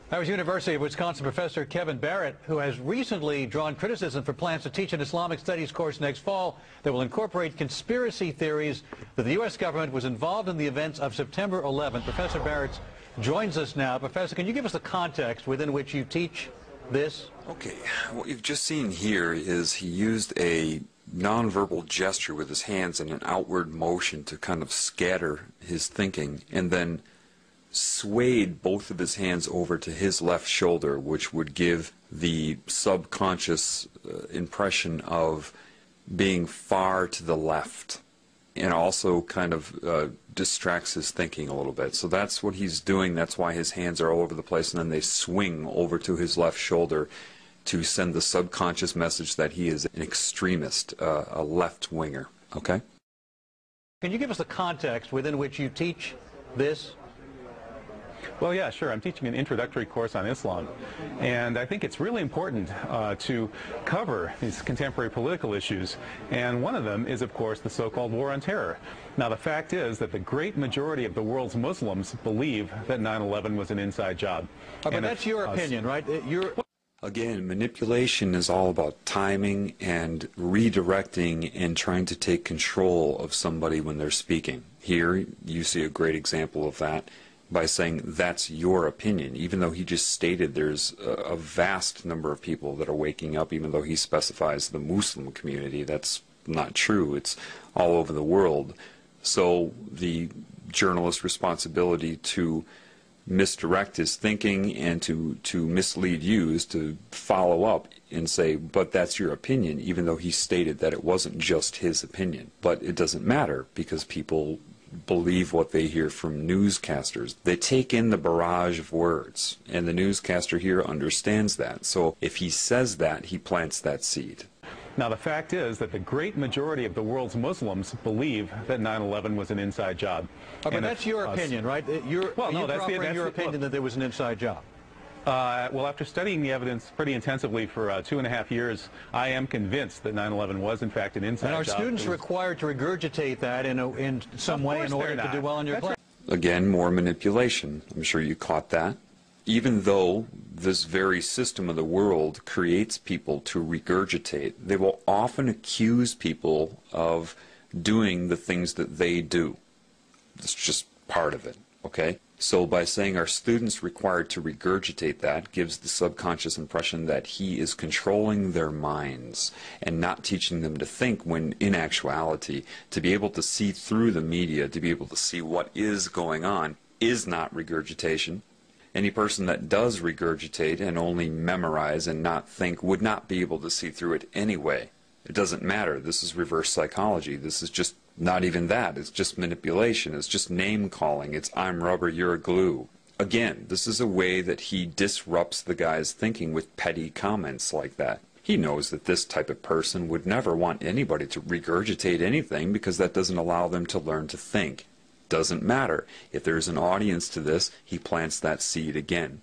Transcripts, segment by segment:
That was University of Wisconsin professor Kevin Barrett, who has recently drawn criticism for plans to teach an Islamic studies course next fall that will incorporate conspiracy theories that the U.S. government was involved in the events of September 11th. Professor Barrett joins us now. Professor, can you give us the context within which you teach this? Okay, what you've just seen here is he used a nonverbal gesture with his hands and an outward motion to kind of scatter his thinking, and then swayed both of his hands over to his left shoulder, which would give the subconscious impression of being far to the left, and also kind of distracts his thinking a little bit. So that's what he's doing. That's why his hands are all over the place, and then they swing over to his left shoulder to send the subconscious message that he is an extremist, a left-winger. Okay? Can you give us the context within which you teach this? Well, yeah, sure. I'm teaching an introductory course on Islam, and I think it's really important to cover these contemporary political issues, and one of them is, of course, the so-called war on terror. Now, the fact is that the great majority of the world's Muslims believe that 9/11 was an inside job. Oh, but that's your opinion, right? Again, manipulation is all about timing and redirecting and trying to take control of somebody when they're speaking. Here, you see a great example of that by saying that's your opinion, even though he just stated there's a vast number of people that are waking up, even though he specifies the Muslim community. That's not true. It's all over the world. So the journalist's responsibility to misdirect his thinking and to mislead you is to follow up and say, but that's your opinion, even though he stated that it wasn't just his opinion. But it doesn't matter, because people believe what they hear from newscasters. They take in the barrage of words, and the newscaster here understands that. So if he says that, he plants that seed. Now, the fact is that the great majority of the world's Muslims believe that 9/11 was an inside job. Oh, but that's your opinion, right? That's your opinion that there was an inside job. Well, after studying the evidence pretty intensively for 2.5 years, I am convinced that 9/11 was, in fact, an inside job. And are students required to regurgitate that in some way in order to do well in your class? Again, more manipulation. I'm sure you caught that. Even though this very system of the world creates people to regurgitate, they will often accuse people of doing the things that they do. It's just part of it, okay? So by saying our students required to regurgitate that gives the subconscious impression that he is controlling their minds and not teaching them to think, when in actuality, to be able to see through the media, to be able to see what is going on, is not regurgitation. Any person that does regurgitate and only memorize and not think would not be able to see through it anyway. It doesn't matter. This is reverse psychology. This is just not even that. It's just manipulation. It's just name calling. It's I'm rubber, you're glue. Again, this is a way that he disrupts the guy's thinking with petty comments like that. He knows that this type of person would never want anybody to regurgitate anything, because that doesn't allow them to learn to think. Doesn't matter. If there's an audience to this, he plants that seed again.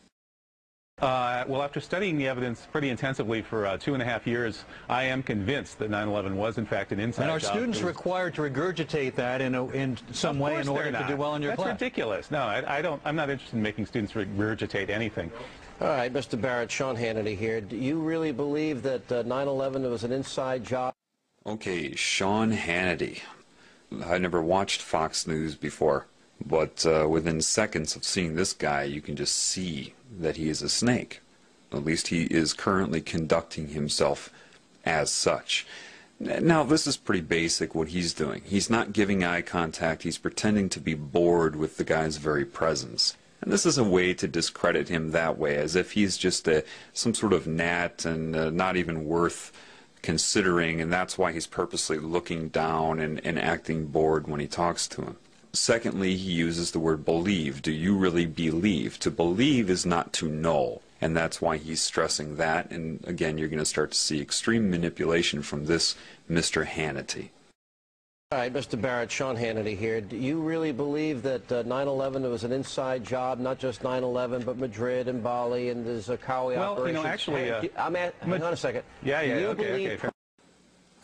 Well, after studying the evidence pretty intensively for 2.5 years, I am convinced that 9/11 was, in fact, an inside job. And are students required to regurgitate that in some way in order to do well in your class? That's ridiculous. No, I'm not interested in making students regurgitate anything. All right, Mr. Barrett, Sean Hannity here. Do you really believe that 9/11 was an inside job? Okay, Sean Hannity. I never watched Fox News before, but within seconds of seeing this guy, you can just see that he is a snake. At least he is currently conducting himself as such. Now, this is pretty basic what he's doing. He's not giving eye contact. He's pretending to be bored with the guy's very presence. And this is a way to discredit him that way, as if he's just some sort of gnat and not even worth considering, and that's why he's purposely looking down and acting bored when he talks to him. Secondly, he uses the word believe. Do you really believe? To believe is not to know, and that's why he's stressing that. And again, you're going to start to see extreme manipulation from this Mr. Hannity. All right, Mr. Barrett, Sean Hannity here. Do you really believe that 9/11 was an inside job, not just 9/11, but Madrid and Bali and the Zakawi operation? Well, you know, actually... hang on a second. Okay.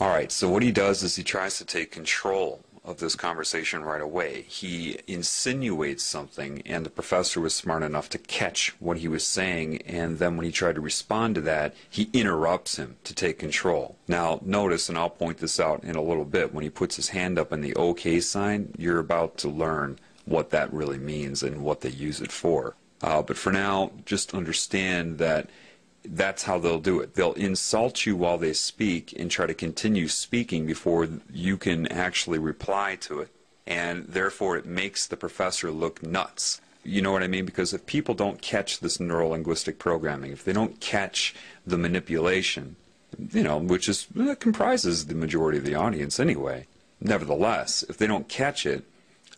All right, so what he does is he tries to take control of this conversation right away. He insinuates something, and the professor was smart enough to catch what he was saying, and then when he tried to respond to that, he interrupts him to take control. Now, notice, and I'll point this out in a little bit, when he puts his hand up in the OK sign, you're about to learn what that really means and what they use it for. But for now, just understand that that's how they'll do it. They'll insult you while they speak and try to continue speaking before you can actually reply to it. And therefore, it makes the professor look nuts. You know what I mean? Because if people don't catch this neuro-linguistic programming, if they don't catch the manipulation, you know, which is comprises the majority of the audience anyway, nevertheless, if they don't catch it,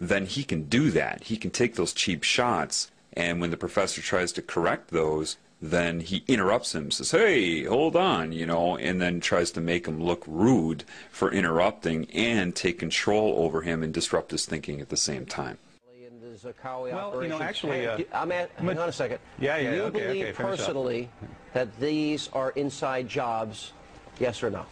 then he can do that. He can take those cheap shots, and when the professor tries to correct those, then he interrupts him, says, hey, hold on, you know, and then tries to make him look rude for interrupting and take control over him and disrupt his thinking at the same time. Well, you know, actually... hang on a second. Do you believe personally that these are inside jobs, yes or no?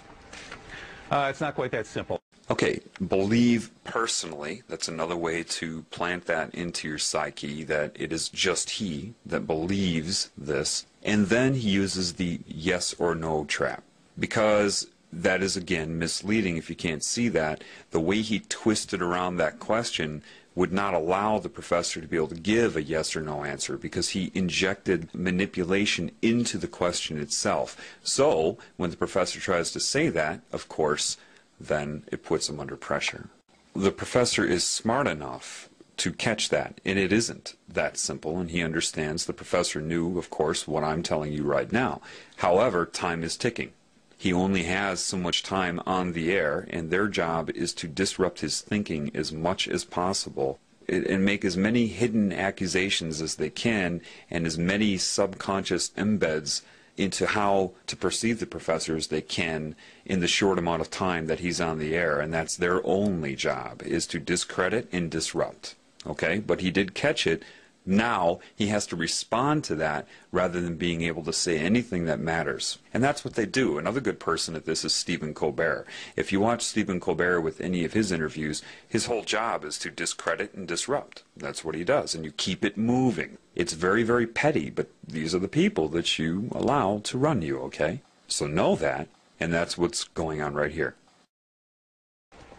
It's not quite that simple. Okay, believe personally, that's another way to plant that into your psyche, that it is just he that believes this, and then he uses the yes or no trap, because that is, again, misleading if you can't see that. The way he twisted around that question would not allow the professor to be able to give a yes or no answer, because he injected manipulation into the question itself. So, when the professor tries to say that, of course, then it puts him under pressure. The professor is smart enough to catch that, and it isn't that simple, and he understands. The professor knew, of course, what I'm telling you right now. However, time is ticking. He only has so much time on the air, and their job is to disrupt his thinking as much as possible and make as many hidden accusations as they can and as many subconscious embeds into how to perceive the professor as they can in the short amount of time that he's on the air, and that's their only job, is to discredit and disrupt. Okay? But he did catch it. Now he has to respond to that rather than being able to say anything that matters. And that's what they do. Another good person at this is Stephen Colbert. If you watch Stephen Colbert with any of his interviews, his whole job is to discredit and disrupt. That's what he does, and you keep it moving. It's very, very petty, but these are the people that you allow to run you, okay? So know that, and that's what's going on right here.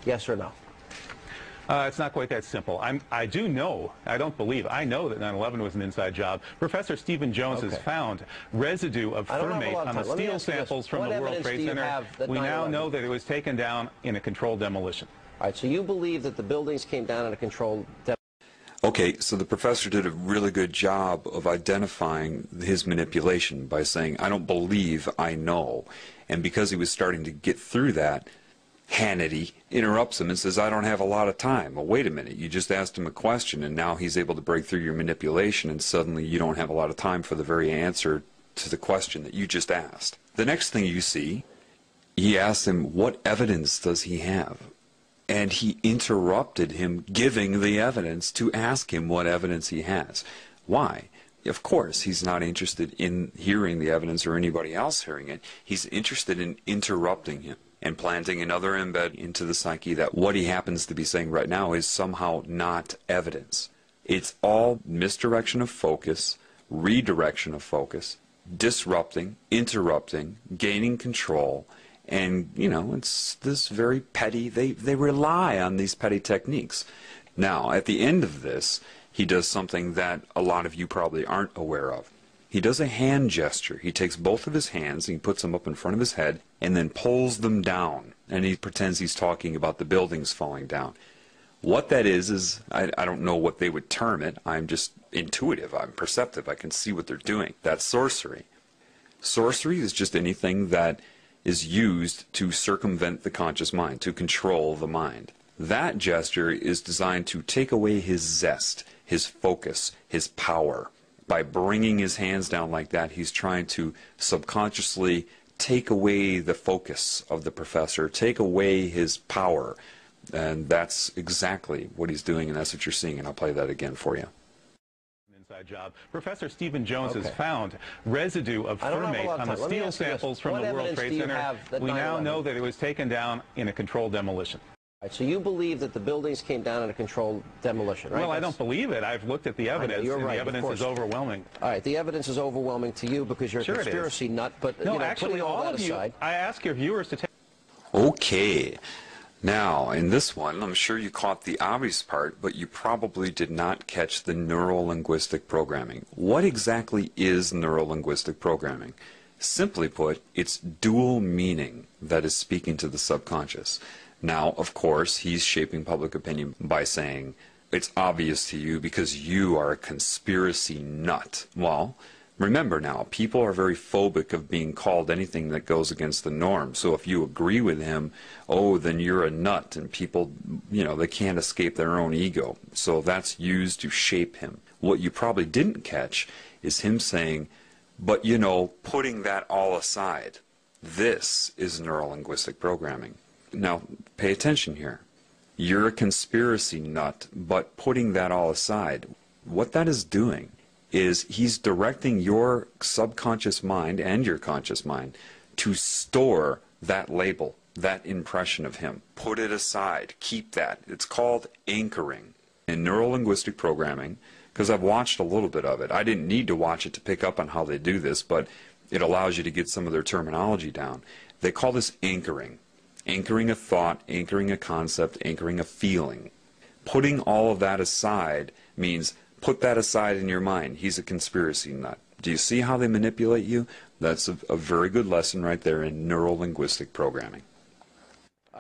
Yes or no? It's not quite that simple. I do know, I don't believe, I know that 9/11 was an inside job. Professor Stephen Jones has found residue of thermate on the steel samples from the World Trade Center. We now know that it was taken down in a controlled demolition. All right, so you believe that the buildings came down in a controlled demolition? Okay, so the professor did a really good job of identifying his manipulation by saying, I don't believe, I know. And because he was starting to get through that, Hannity interrupts him and says, I don't have a lot of time. Well, wait a minute, you just asked him a question, and now he's able to break through your manipulation, and suddenly you don't have a lot of time for the very answer to the question that you just asked. The next thing you see, he asks him, what evidence does he have? And he interrupted him giving the evidence to ask him what evidence he has. Why? Of course, he's not interested in hearing the evidence or anybody else hearing it. He's interested in interrupting him and planting another embed into the psyche that what he happens to be saying right now is somehow not evidence. It's all misdirection of focus, redirection of focus, disrupting, interrupting, gaining control, and, you know, it's this very petty, they rely on these petty techniques. Now, at the end of this, he does something that a lot of you probably aren't aware of. He does a hand gesture. He takes both of his hands and he puts them up in front of his head and then pulls them down. And he pretends he's talking about the buildings falling down. What that is I don't know what they would term it. I'm just intuitive. I'm perceptive. I can see what they're doing. That's sorcery. Sorcery is just anything that is used to circumvent the conscious mind, to control the mind. That gesture is designed to take away his zest, his focus, his power. By bringing his hands down like that, he's trying to subconsciously take away the focus of the professor, take away his power. And that's exactly what he's doing, and that's what you're seeing, and I'll play that again for you. Inside job. Professor Stephen Jones has found residue of thermate on the steel samples from the World Trade Center. We now know that it was taken down in a controlled demolition. So you believe that the buildings came down in a controlled demolition, right? Well, I don't believe it. I've looked at the evidence, you're right, and the evidence is overwhelming. All right, the evidence is overwhelming to you because you're a conspiracy nut, but no, you know, actually, putting all of that you, aside, I ask your viewers to take... Okay. Now, in this one, I'm sure you caught the obvious part, but you probably did not catch the neuro-linguistic programming. What exactly is neuro-linguistic programming? Simply put, it's dual meaning that is speaking to the subconscious. Now, of course, he's shaping public opinion by saying, it's obvious to you because you are a conspiracy nut. Well, remember now, people are very phobic of being called anything that goes against the norm. So if you agree with him, oh, then you're a nut, and people, you know, they can't escape their own ego. So that's used to shape him. What you probably didn't catch is him saying, but, you know, putting that all aside, this is neuro-linguistic programming. Now, pay attention here. You're a conspiracy nut, but putting that all aside, what that is doing is he's directing your subconscious mind and your conscious mind to store that label, that impression of him. Put it aside. Keep that. It's called anchoring. In neuro-linguistic programming, because I've watched a little bit of it. I didn't need to watch it to pick up on how they do this, but it allows you to get some of their terminology down. They call this anchoring. Anchoring a thought, anchoring a concept, anchoring a feeling. Putting all of that aside means put that aside in your mind. He's a conspiracy nut. Do you see how they manipulate you? That's a very good lesson right there in neuro-linguistic programming.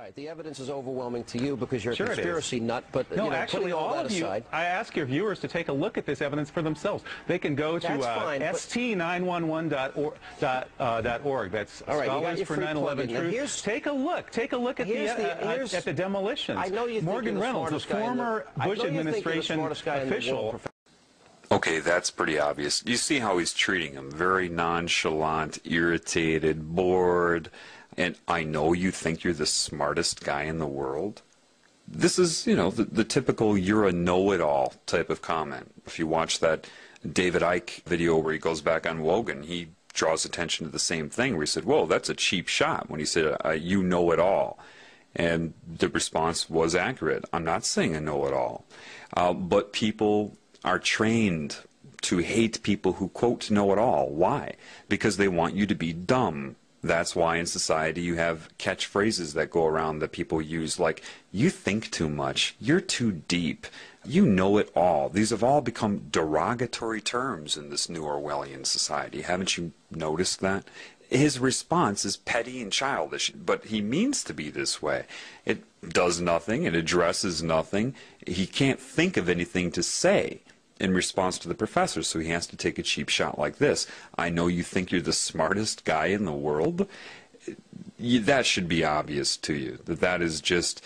all right, the evidence is overwhelming to you because you're a Sure conspiracy nut, but no, you know, actually, putting all that of you, aside, I ask your viewers to take a look at this evidence for themselves. They can go to st911.org. That's all right, Scholars for 9/11 Truth. Take a look. Take a look at the demolitions. I know you Morgan think Reynolds, the former Bush administration official. Okay, that's pretty obvious. You see how he's treating him. Very nonchalant, irritated, bored. And I know you think you're the smartest guy in the world. This is, you know, the typical you're a know-it-all type of comment. If you watch that David Icke video where he goes back on Wogan, he draws attention to the same thing where he said, whoa, that's a cheap shot when he said, you know it all. And the response was accurate. I'm not saying I know it all. But people are trained to hate people who, quote, know it all. Why? Because they want you to be dumb. That's why in society you have catchphrases that go around that people use, like, you think too much, you're too deep, you know it all. These have all become derogatory terms in this new Orwellian society. Haven't you noticed that? His response is petty and childish, but he means to be this way. It does nothing, it addresses nothing. He can't think of anything to say in response to the professor, so he has to take a cheap shot like this. I know you think you're the smartest guy in the world. That should be obvious to you, that is just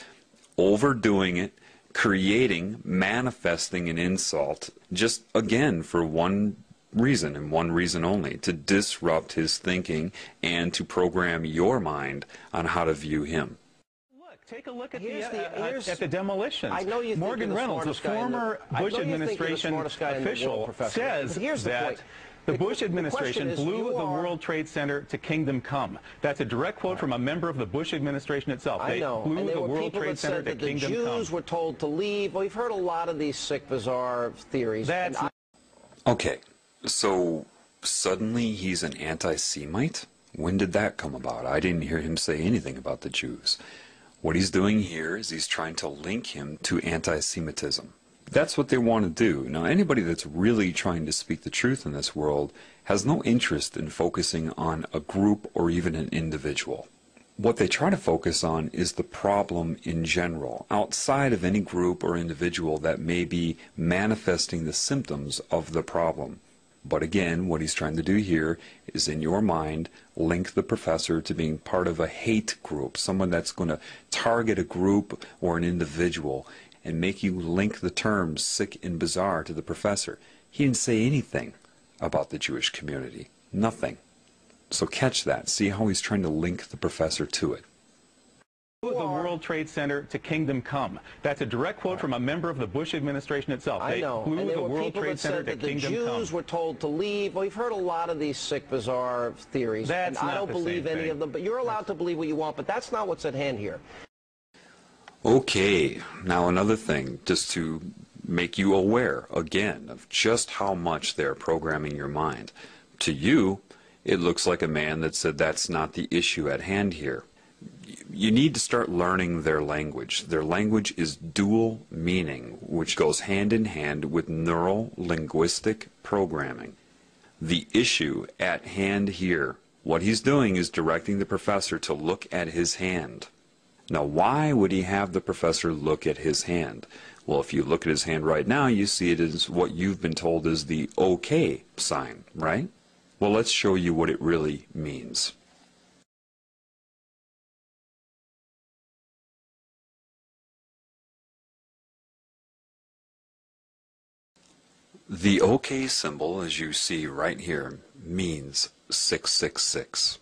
overdoing it, creating, manifesting an insult, just again for one reason and one reason only, to disrupt his thinking and to program your mind on how to view him. Take a look at the demolitions. I know you Morgan Reynolds, the former Bush administration official, says that the Bush administration blew the World Trade Center to kingdom come. That's a direct quote from a member of the Bush administration itself. I know. They blew the World Trade Center to kingdom come. The Jews were told to leave. Well, we've heard a lot of these sick, bizarre theories. Okay, so suddenly he's an anti-Semite? When did that come about? I didn't hear him say anything about the Jews. What he's doing here is he's trying to link him to anti-Semitism. That's what they want to do. Now, anybody that's really trying to speak the truth in this world has no interest in focusing on a group or even an individual. What they try to focus on is the problem in general, outside of any group or individual that may be manifesting the symptoms of the problem. But again, what he's trying to do here is, in your mind, link the professor to being part of a hate group, someone that's going to target a group or an individual and make you link the terms sick and bizarre to the professor. He didn't say anything about the Jewish community. Nothing. So catch that. See how he's trying to link the professor to it. The World Trade Center to kingdom come. That's a direct quote from a member of the Bush administration itself. I know. They blew the World Trade Center to kingdom come. The Jews were told to leave. Well, we've heard a lot of these sick, bizarre theories. That's and I don't believe any of them, but you're allowed to believe what you want, but that's not what's at hand here. Okay, now another thing, just to make you aware, again, of just how much they're programming your mind. To you, it looks like a man that said that's not the issue at hand here. You need to start learning their language. Their language is dual meaning, which goes hand in hand with neuro-linguistic programming. The issue at hand here, what he's doing is directing the professor to look at his hand. Now, why would he have the professor look at his hand? Well, if you look at his hand right now, you see it as what you've been told is the OK sign, right? Well, let's show you what it really means. The OK symbol, as you see right here, means 666.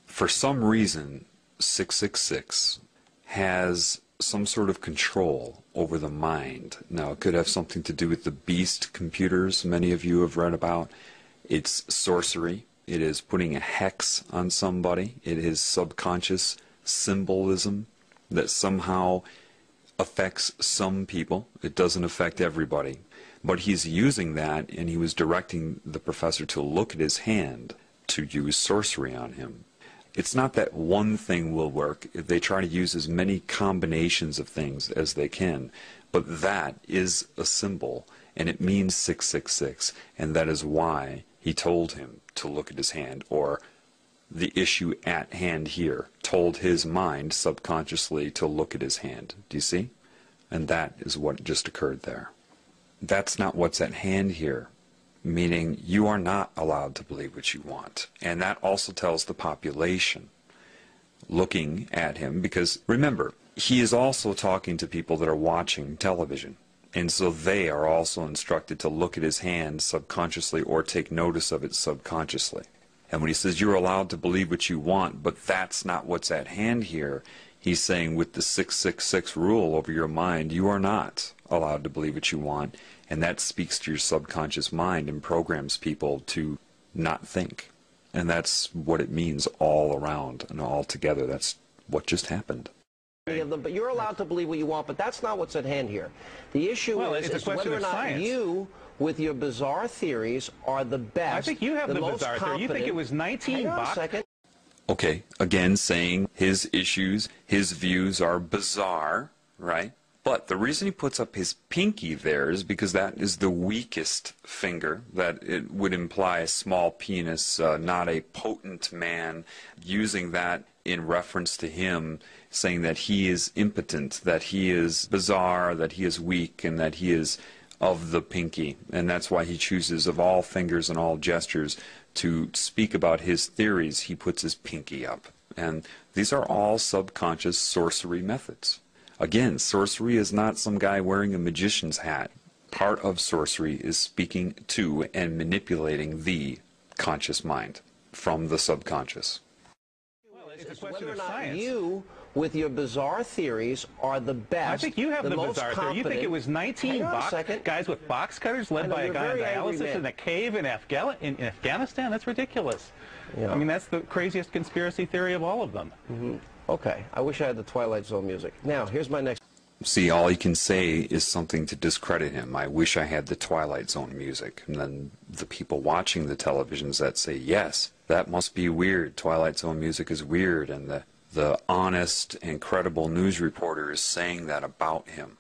For some reason, 666 has some sort of control over the mind. Now, it could have something to do with the beast computers many of you have read about. It's sorcery. It is putting a hex on somebody. It is subconscious symbolism that somehow affects some people. It doesn't affect everybody. But he's using that, and he was directing the professor to look at his hand to use sorcery on him. It's not that one thing will work. They try to use as many combinations of things as they can. But that is a symbol, and it means 666, and that is why he told him to look at his hand, or the issue at hand here told his mind subconsciously to look at his hand. Do you see? And that is what just occurred there. That's not what's at hand here, meaning you are not allowed to believe what you want. And that also tells the population looking at him, because remember, he is also talking to people that are watching television. And so they are also instructed to look at his hand subconsciously or take notice of it subconsciously. And when he says you're allowed to believe what you want, but that's not what's at hand here, he's saying with the 666 rule over your mind, you are not allowed to believe what you want. And that speaks to your subconscious mind and programs people to not think. And that's what it means all around and all together. That's what just happened. Of them, but you're allowed to believe what you want, but that's not what's at hand here. The issue is whether or not science. You, with your bizarre theories, are the best. I think you have the bizarre theory. You think it was 19 Hang on bucks? a second. Okay, again saying his issues, his views are bizarre, right? But the reason he puts up his pinky there is because that is the weakest finger, that it would imply a small penis, not a potent man, using that in reference to him, saying that he is impotent, that he is bizarre, that he is weak, and that he is of the pinky. And that's why he chooses, of all fingers and all gestures, to speak about his theories, he puts his pinky up. And these are all subconscious sorcery methods. Again, sorcery is not some guy wearing a magician's hat. Part of sorcery is speaking to and manipulating the conscious mind from the subconscious. Well, it's a question whether or of not science. You, with your bizarre theories, are the best. I think you have the most bizarre theory. You think it was 19 Hang on a bucks? second. Guys with box cutters led by a you're guy on very angry dialysis man. in a cave in Afghanistan? That's ridiculous. Yeah. I mean, that's the craziest conspiracy theory of all of them. Mm-hmm. Okay, I wish I had the Twilight Zone music. Now, here's my next. See, all he can say is something to discredit him. I wish I had the Twilight Zone music. And then the people watching the televisions that say, yes, that must be weird. Twilight Zone music is weird. And the honest and credible news reporter is saying that about him.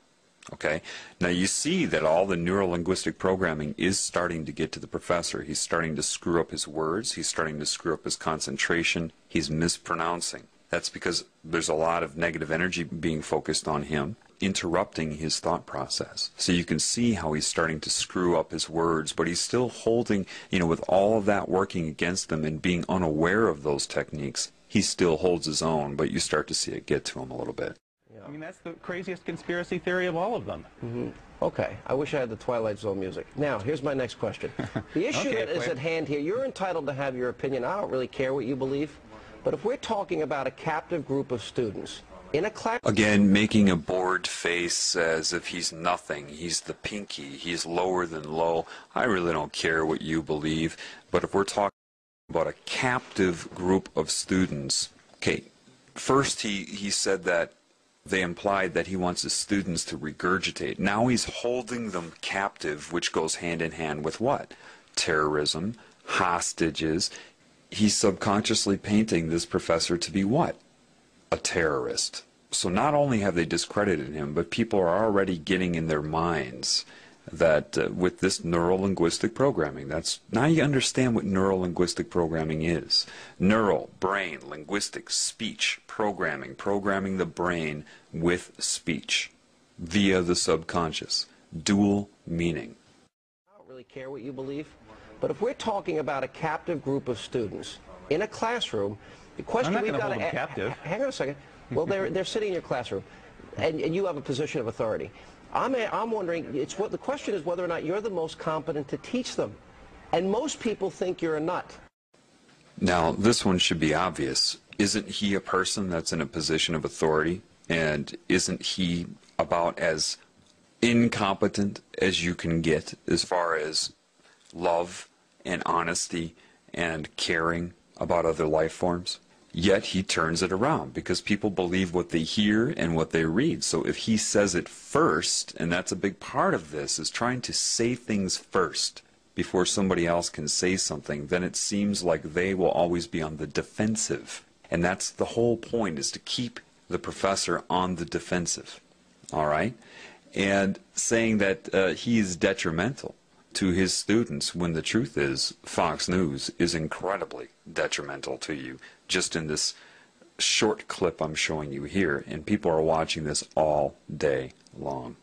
Okay? Now you see that all the neuro-linguistic programming is starting to get to the professor. He's starting to screw up his words. He's starting to screw up his concentration. He's mispronouncing. That's because there's a lot of negative energy being focused on him, interrupting his thought process. So you can see how he's starting to screw up his words, but he's still holding, with all of that working against him and being unaware of those techniques, he still holds his own, but you start to see it get to him a little bit. Yeah. I mean, that's the craziest conspiracy theory of all of them. Mm-hmm. Okay, I wish I had the Twilight Zone music. Now, here's my next question. The issue that is at hand here, you're entitled to have your opinion. I don't really care what you believe. But if we're talking about a captive group of students in a class... Again, making a bored face as if he's nothing. He's the pinky. He's lower than low. I really don't care what you believe. But if we're talking about a captive group of students... Okay, first he said that they implied that he wants his students to regurgitate. Now he's holding them captive, which goes hand in hand with what? Terrorism, hostages. He's subconsciously painting this professor to be what? A terrorist. So not only have they discredited him, but people are already getting in their minds that with this neuro-linguistic programming, now you understand what neuro-linguistic programming is. Neural, brain, linguistic, speech, programming the brain with speech via the subconscious. Dual meaning. I don't really care what you believe, but if we're talking about a captive group of students in a classroom, the question we've got to captive. Hang on a second. Well, they're sitting in your classroom, and you have a position of authority. I'm wondering, the question is whether or not you're the most competent to teach them. And most people think you're a nut. Now, this one should be obvious. Isn't he a person that's in a position of authority? And isn't he about as incompetent as you can get as far as love and honesty and caring about other life forms? Yet he turns it around because people believe what they hear and what they read. So if he says it first, and that's a big part of this, is trying to say things first before somebody else can say something, then it seems like they will always be on the defensive. And that's the whole point, is to keep the professor on the defensive. All right? And saying that he is detrimental to his students, when the truth is Fox News is incredibly detrimental to you, just in this short clip I'm showing you here, and people are watching this all day long.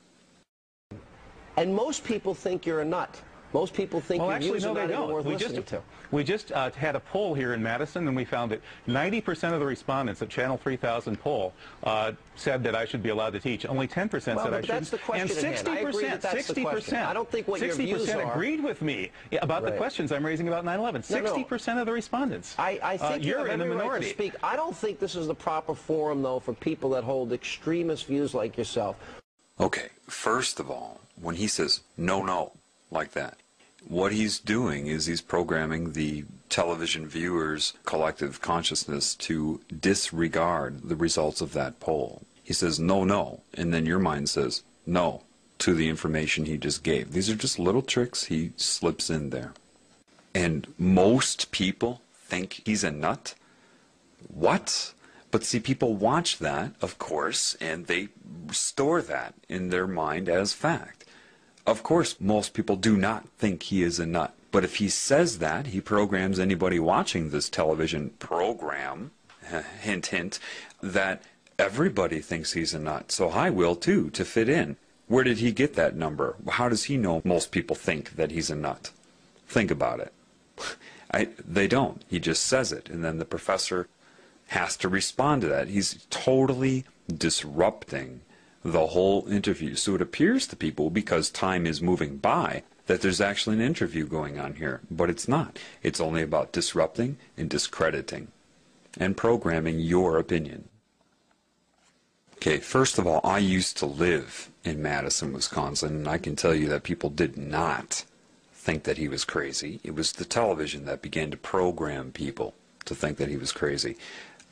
And most people think you're a nut. Most people think your views are not even worth listening to. We just had a poll here in Madison, and we found that 90% of the respondents at Channel 3000 poll said that I should be allowed to teach. Only 10% said I shouldn't. That's the question. And 60%, I don't think what your views are. 60% agreed with me about the questions I'm raising about 9/11. 60% of the respondents. I think you're in the minority. Right to speak. I don't think this is the proper forum, though, for people that hold extremist views like yourself. Okay, first of all, when he says no like that, what he's doing is he's programming the television viewers' collective consciousness to disregard the results of that poll. He says no, and then your mind says no to the information he just gave. These are just little tricks he slips in there. And most people think he's a nut. What? But see, people watch that, of course, and they store that in their mind as fact. Of course, most people do not think he is a nut. But if he says that, he programs anybody watching this television program, hint, hint, that everybody thinks he's a nut. So I will too, to fit in. Where did he get that number? How does he know most people think that he's a nut? Think about it. They don't. He just says it, and then the professor has to respond to that. He's totally disrupting the whole interview. So it appears to people, because time is moving by, that there's actually an interview going on here. But it's not. It's only about disrupting and discrediting and programming your opinion. Okay, first of all, I used to live in Madison, Wisconsin, and I can tell you that people did not think that he was crazy. It was the television that began to program people to think that he was crazy.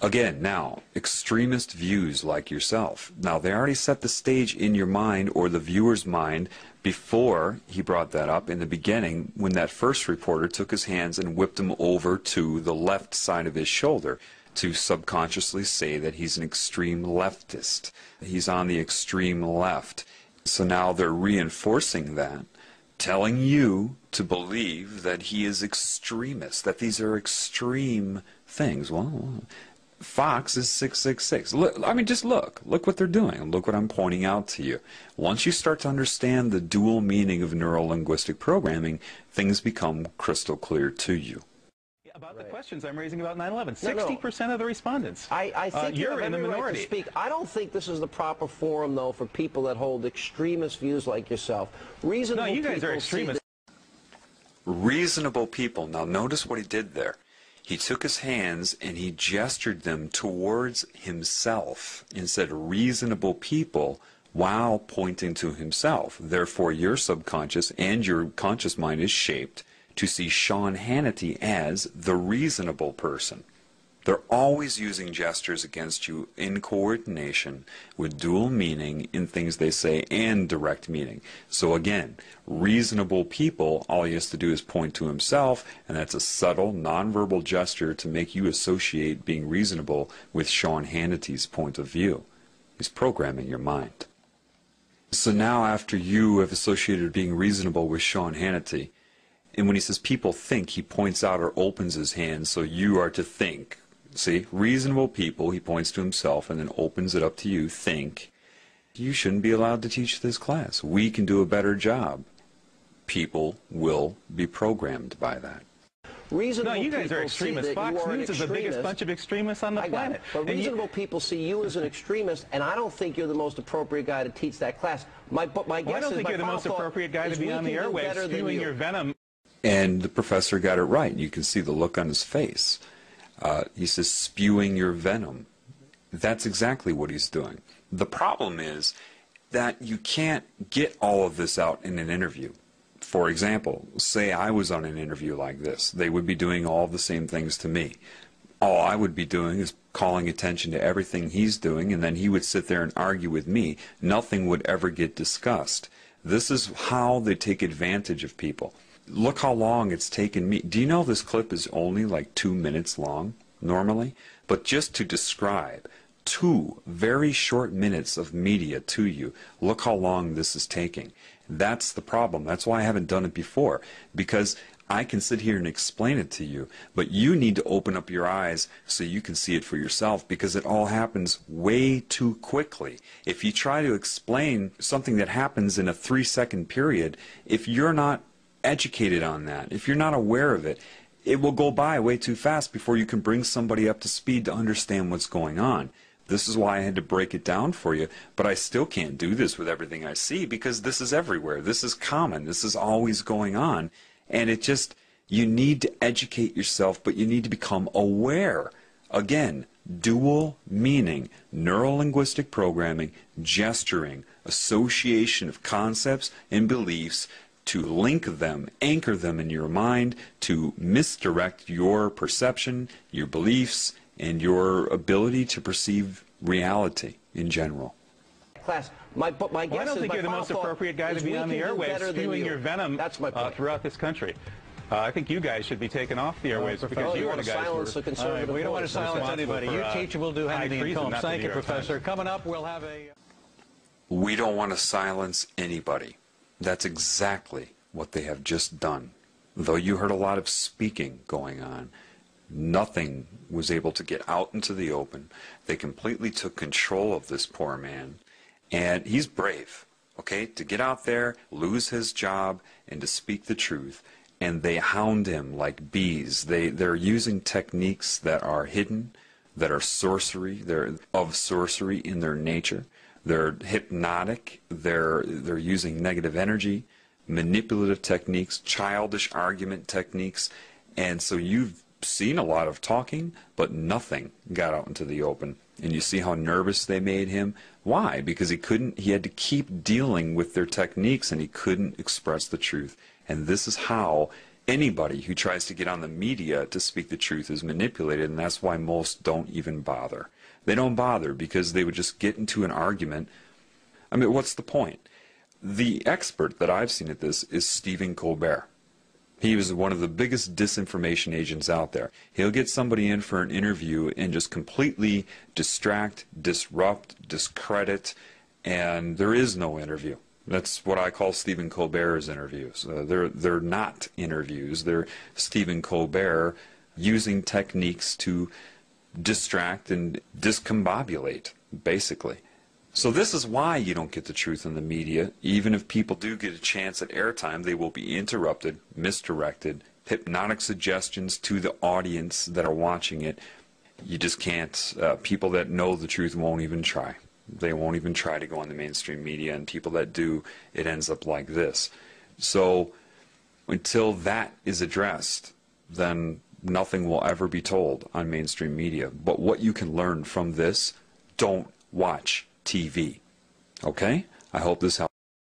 Again, now, extremist views like yourself. Now, they already set the stage in your mind, or the viewer's mind, before he brought that up in the beginning, when that first reporter took his hands and whipped him over to the left side of his shoulder to subconsciously say that he's an extreme leftist. He's on the extreme left. So now they're reinforcing that, telling you to believe that he is extremist, that these are extreme things. Well, Fox is 666. Look, I mean, just look what they're doing. Look what I'm pointing out to you. Once you start to understand the dual meaning of neuro-linguistic programming, things become crystal clear to you. About the questions I'm raising about 9/11, 60% of the respondents. I think you're in the minority. Right to speak. I don't think this is the proper forum, though, for people that hold extremist views like yourself. Reasonable you guys people are extremists. Reasonable people. Now notice what he did there. He took his hands and he gestured them towards himself and said reasonable people while pointing to himself. Therefore, your subconscious and your conscious mind is shaped to see Sean Hannity as the reasonable person. They're always using gestures against you in coordination with dual meaning in things they say and direct meaning. So again, reasonable people, all he has to do is point to himself, and that's a subtle, nonverbal gesture to make you associate being reasonable with Sean Hannity's point of view. He's programming your mind. So now after you have associated being reasonable with Sean Hannity, and when he says people think, he points out or opens his hand, so you are to think. See, reasonable people, he points to himself and then opens it up to you, think, you shouldn't be allowed to teach this class. We can do a better job. People will be programmed by that. Reasonable no, you guys people are extremists. see that Fox you are News is the biggest bunch of extremists on the planet. But reasonable people see you as an extremist, and I don't think you're the most appropriate guy to teach that class. My guess I don't think you're the most appropriate guy to be on the airwaves spewing your venom. And the professor got it right. You can see the look on his face. He says, spewing your venom. That's exactly what he's doing. The problem is that you can't get all of this out in an interview. For example, say I was on an interview like this. They would be doing all the same things to me. All I would be doing is calling attention to everything he's doing, and then he would sit there and argue with me. Nothing would ever get discussed. This is how they take advantage of people. Look how long it's taken me. Do you know this clip is only like 2 minutes long, normally? But just to describe 2 very short minutes of media to you, look how long this is taking. That's the problem. That's why I haven't done it before, because I can sit here and explain it to you, but you need to open up your eyes so you can see it for yourself, because it all happens way too quickly. If you try to explain something that happens in a 3-second period, if you're not educated on that, if you're not aware of it, it will go by way too fast before you can bring somebody up to speed to understand what's going on. This is why I had to break it down for you, but I still can't do this with everything I see, because this is everywhere. This is common. This is always going on. And it just, you need to educate yourself, but you need to become aware. Again, dual meaning, neuro-linguistic programming, gesturing, association of concepts and beliefs to link them, anchor them in your mind, to misdirect your perception, your beliefs, and your ability to perceive reality in general. Class, my guess I don't think you're the most appropriate guy to be on the airwaves spewing your venom throughout this country. I think you guys should be taken off the airwaves because you are the guys who are... We don't want to silence anybody. You teach and we'll do Hannity and Colmes. Thank you, Professor. Coming up, we'll have a... We don't want to silence anybody. That's exactly what they have just done. Though you heard a lot of speaking going on, nothing was able to get out into the open. They completely took control of this poor man. And he's brave, okay, to get out there, lose his job, and to speak the truth. And they hound him like bees. They're using techniques that are hidden, that are sorcery. They're of sorcery in their nature. They're hypnotic. They're using negative energy, manipulative techniques, childish argument techniques. And so you've seen a lot of talking, but nothing got out into the open. And you see how nervous they made him. Why? Because he had to keep dealing with their techniques, and he couldn't express the truth. And this is how anybody who tries to get on the media to speak the truth is manipulated, and that's why most don't even bother. They don't bother because they would just get into an argument. I mean, what's the point? The expert that I've seen at this is Stephen Colbert. He was one of the biggest disinformation agents out there. He'll get somebody in for an interview and just completely distract, disrupt, discredit, and there is no interview. That's what I call Stephen Colbert's interviews. They're not interviews. They're Stephen Colbert using techniques to distract and discombobulate, basically. So this is why you don't get the truth in the media. Even if people do get a chance at airtime, they will be interrupted, misdirected, hypnotic suggestions to the audience that are watching it. You just can't. People that know the truth won't even try. They won't even try to go on the mainstream media, and people that do, it ends up like this. So until that is addressed, then nothing will ever be told on mainstream media. But what you can learn from this, don't watch TV. Okay? I hope this helps.